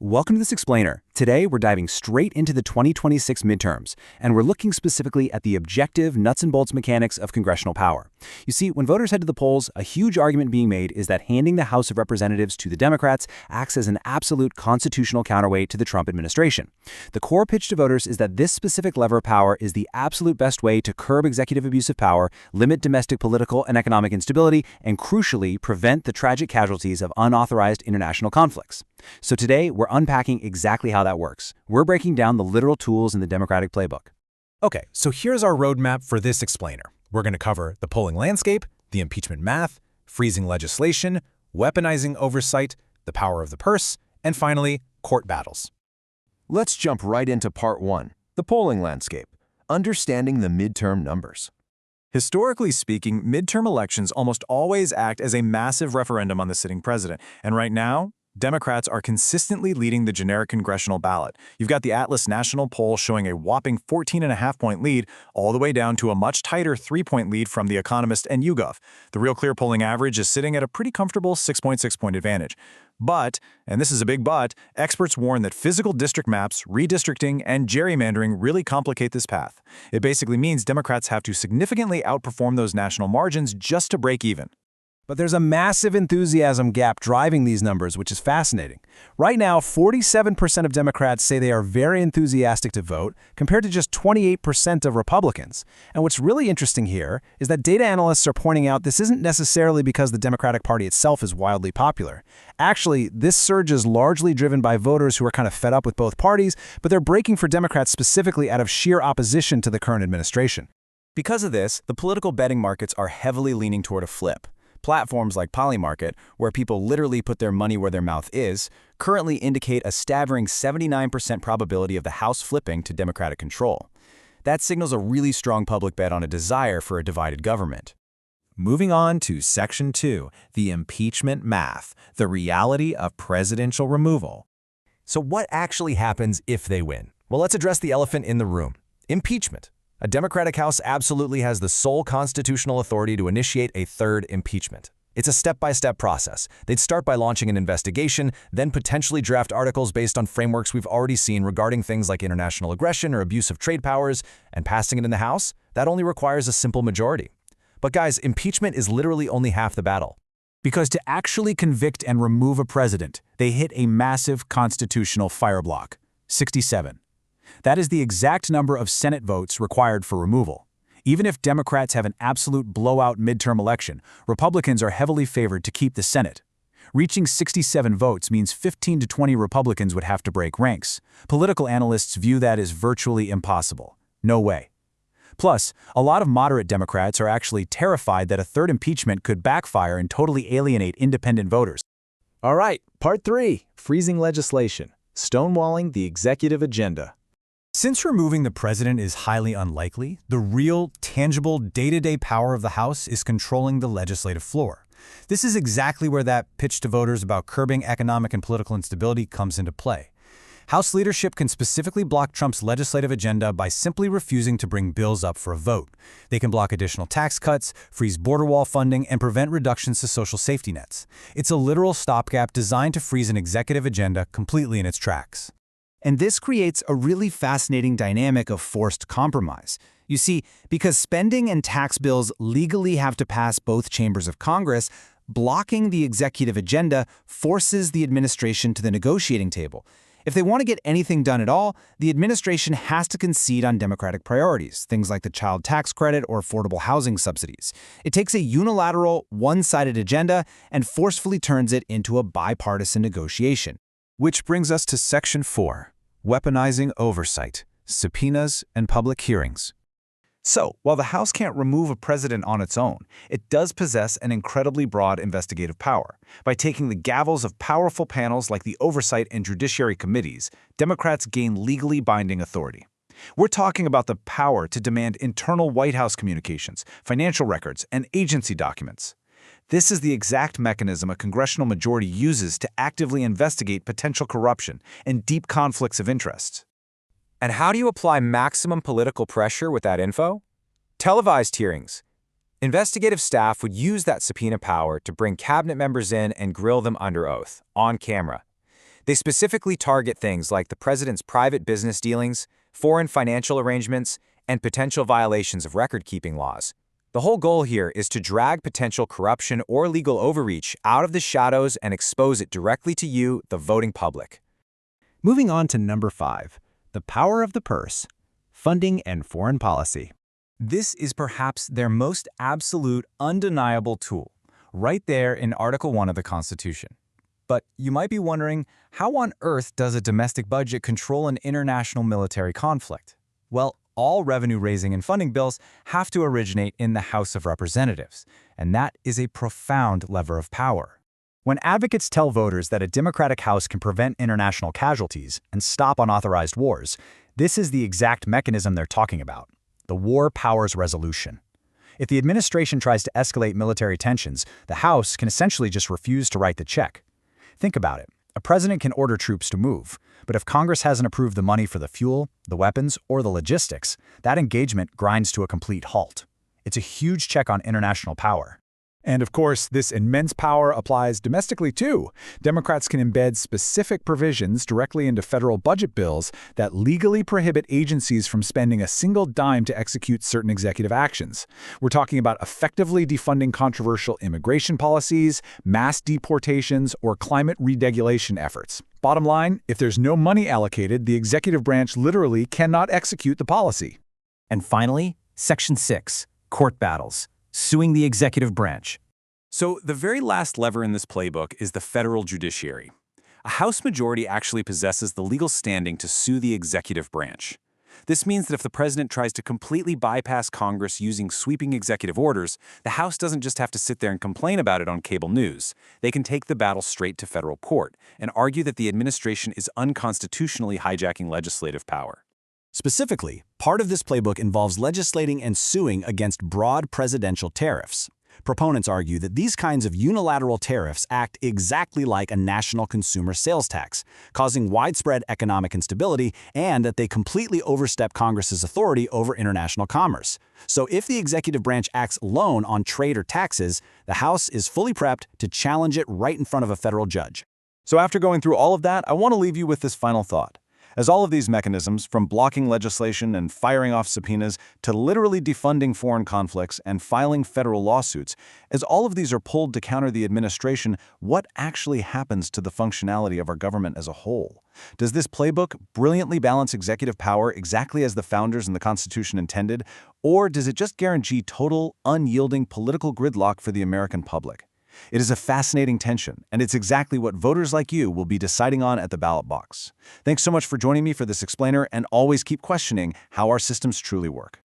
welcome to this explainer. Today, we're diving straight into the 2026 midterms, and we're looking specifically at the objective nuts and bolts mechanics of congressional power. You see, when voters head to the polls, a huge argument being made is that handing the House of Representatives to the Democrats acts as an absolute constitutional counterweight to the Trump administration. The core pitch to voters is that this specific lever of power is the absolute best way to curb executive abuse of power, limit domestic political and economic instability, and crucially, prevent the tragic casualties of unauthorized international conflicts. So today, we're unpacking exactly how that works. We're breaking down the literal tools in the Democratic Playbook. Okay, so here's our roadmap for this explainer. We're going to cover the polling landscape, the impeachment math, freezing legislation, weaponizing oversight, the power of the purse, and finally, court battles. Let's jump right into part 1, the polling landscape, understanding the midterm numbers. Historically speaking, midterm elections almost always act as a massive referendum on the sitting president, and right now, Democrats are consistently leading the generic congressional ballot. You've got the Atlas National poll showing a whopping 14.5-point lead, all the way down to a much tighter 3-point lead from The Economist and YouGov. The Real Clear polling average is sitting at a pretty comfortable 6.6-point advantage. But, and this is a big but, experts warn that physical district maps, redistricting, and gerrymandering really complicate this path. It basically means Democrats have to significantly outperform those national margins just to break even. But there's a massive enthusiasm gap driving these numbers, which is fascinating. Right now, 47% of Democrats say they are very enthusiastic to vote, compared to just 28% of Republicans. And what's really interesting here is that data analysts are pointing out this isn't necessarily because the Democratic Party itself is wildly popular. Actually, this surge is largely driven by voters who are kind of fed up with both parties, but they're breaking for Democrats specifically out of sheer opposition to the current administration. Because of this, the political betting markets are heavily leaning toward a flip. Platforms like Polymarket, where people literally put their money where their mouth is, currently indicate a staggering 79% probability of the House flipping to Democratic control. That signals a really strong public bet on a desire for a divided government. Moving on to Section 2, the impeachment math, the reality of presidential removal. So what actually happens if they win? Well, let's address the elephant in the room: impeachment. A Democratic House absolutely has the sole constitutional authority to initiate a third impeachment. It's a step-by-step process. They'd start by launching an investigation, then potentially draft articles based on frameworks we've already seen regarding things like international aggression or abuse of trade powers, and passing it in the House, that only requires a simple majority. But guys, impeachment is literally only half the battle. Because to actually convict and remove a president, they hit a massive constitutional fireblock: 67. That is the exact number of Senate votes required for removal. Even if Democrats have an absolute blowout midterm election, Republicans are heavily favored to keep the Senate. Reaching 67 votes means 15 to 20 Republicans would have to break ranks. Political analysts view that as virtually impossible. No way. Plus, a lot of moderate Democrats are actually terrified that a third impeachment could backfire and totally alienate independent voters. All right, part 3, freezing legislation, stonewalling the executive agenda. Since removing the president is highly unlikely, the real, tangible, day-to-day power of the House is controlling the legislative floor. This is exactly where that pitch to voters about curbing economic and political instability comes into play. House leadership can specifically block Trump's legislative agenda by simply refusing to bring bills up for a vote. They can block additional tax cuts, freeze border wall funding, and prevent reductions to social safety nets. It's a literal stopgap designed to freeze an executive agenda completely in its tracks. And this creates a really fascinating dynamic of forced compromise. You see, because spending and tax bills legally have to pass both chambers of Congress, blocking the executive agenda forces the administration to the negotiating table. If they want to get anything done at all, the administration has to concede on Democratic priorities, things like the child tax credit or affordable housing subsidies. It takes a unilateral, one-sided agenda and forcefully turns it into a bipartisan negotiation. Which brings us to Section 4, weaponizing oversight, subpoenas, and public hearings. So, while the House can't remove a president on its own, it does possess an incredibly broad investigative power. By taking the gavels of powerful panels like the Oversight and Judiciary Committees, Democrats gain legally binding authority. We're talking about the power to demand internal White House communications, financial records, and agency documents. This is the exact mechanism a congressional majority uses to actively investigate potential corruption and deep conflicts of interest. And how do you apply maximum political pressure with that info? Televised hearings. Investigative staff would use that subpoena power to bring cabinet members in and grill them under oath, on camera. They specifically target things like the president's private business dealings, foreign financial arrangements, and potential violations of record-keeping laws. The whole goal here is to drag potential corruption or legal overreach out of the shadows and expose it directly to you, the voting public. Moving on to number 5, the power of the purse, funding and foreign policy. This is perhaps their most absolute, undeniable tool, right there in Article 1 of the Constitution. But you might be wondering, how on earth does a domestic budget control an international military conflict? Well, all revenue-raising and funding bills have to originate in the House of Representatives, and that is a profound lever of power. When advocates tell voters that a Democratic House can prevent international casualties and stop unauthorized wars, this is the exact mechanism they're talking about: the War Powers Resolution. If the administration tries to escalate military tensions, the House can essentially just refuse to write the check. Think about it. A president can order troops to move, but if Congress hasn't approved the money for the fuel, the weapons, or the logistics, that engagement grinds to a complete halt. It's a huge check on international power. And of course, this immense power applies domestically too. Democrats can embed specific provisions directly into federal budget bills that legally prohibit agencies from spending a single dime to execute certain executive actions. We're talking about effectively defunding controversial immigration policies, mass deportations, or climate reregulation efforts. Bottom line, if there's no money allocated, the executive branch literally cannot execute the policy. And finally, Section 6, Court Battles. Suing the executive branch. So the very last lever in this playbook is the federal judiciary. A House majority actually possesses the legal standing to sue the executive branch. This means that if the president tries to completely bypass Congress using sweeping executive orders, the House doesn't just have to sit there and complain about it on cable news. They can take the battle straight to federal court and argue that the administration is unconstitutionally hijacking legislative power. Specifically, part of this playbook involves legislating and suing against broad presidential tariffs. Proponents argue that these kinds of unilateral tariffs act exactly like a national consumer sales tax, causing widespread economic instability, and that they completely overstep Congress's authority over international commerce. So if the executive branch acts alone on trade or taxes, the House is fully prepped to challenge it right in front of a federal judge. So after going through all of that, I want to leave you with this final thought. As all of these mechanisms, from blocking legislation and firing off subpoenas to literally defunding foreign conflicts and filing federal lawsuits, as all of these are pulled to counter the administration, what actually happens to the functionality of our government as a whole? Does this playbook brilliantly balance executive power exactly as the founders and the Constitution intended, or does it just guarantee total, unyielding political gridlock for the American public? It is a fascinating tension, and it's exactly what voters like you will be deciding on at the ballot box. Thanks so much for joining me for this explainer, and always keep questioning how our systems truly work.